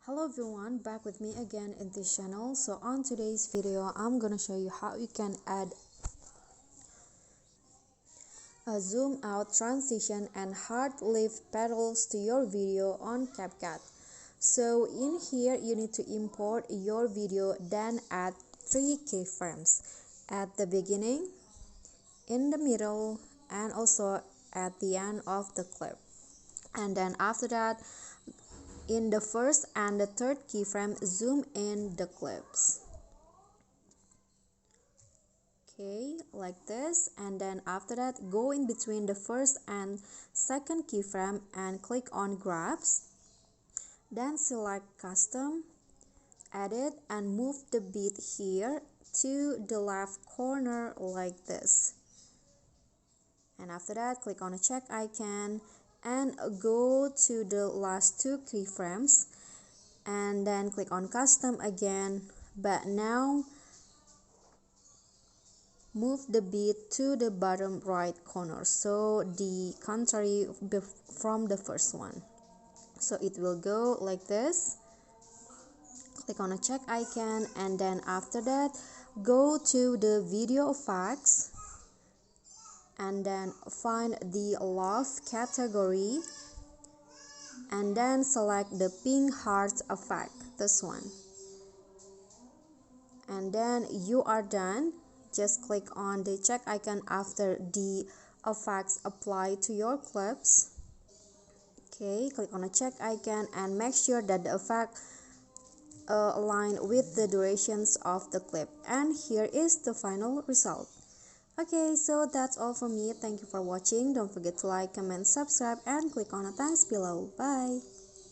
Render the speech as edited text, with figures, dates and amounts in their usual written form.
Hello everyone, back with me again in this channel. So on today's video I'm gonna show you how you can add a zoom out transition and hard lift petals to your video on CapCut. So in here you need to import your video, then add 3 keyframes at the beginning, in the middle, and also at the end of the clip. And then after that, in the first and the third keyframe, zoom in the clips. Okay, like this. And then after that, go in between the first and second keyframe and click on grabs. Then select custom, edit, and move the beat here to the left corner like this. And after that, click on a check icon and go to the last 2 keyframes and then click on custom again, but now move the beat to the bottom right corner, so the contrary from the first one. So it will go like this. Click on a check icon and then after that go to the video effects and then find the love category and then select the pink heart effect, this one, and then you are done. Just click on the check icon after the effects apply to your clips. Okay, click on a check icon and make sure that the effect align with the durations of the clip, and here is the final result. Okay, so that's all from me. Thank you for watching. Don't forget to like, comment, subscribe, and click on the thanks below. Bye.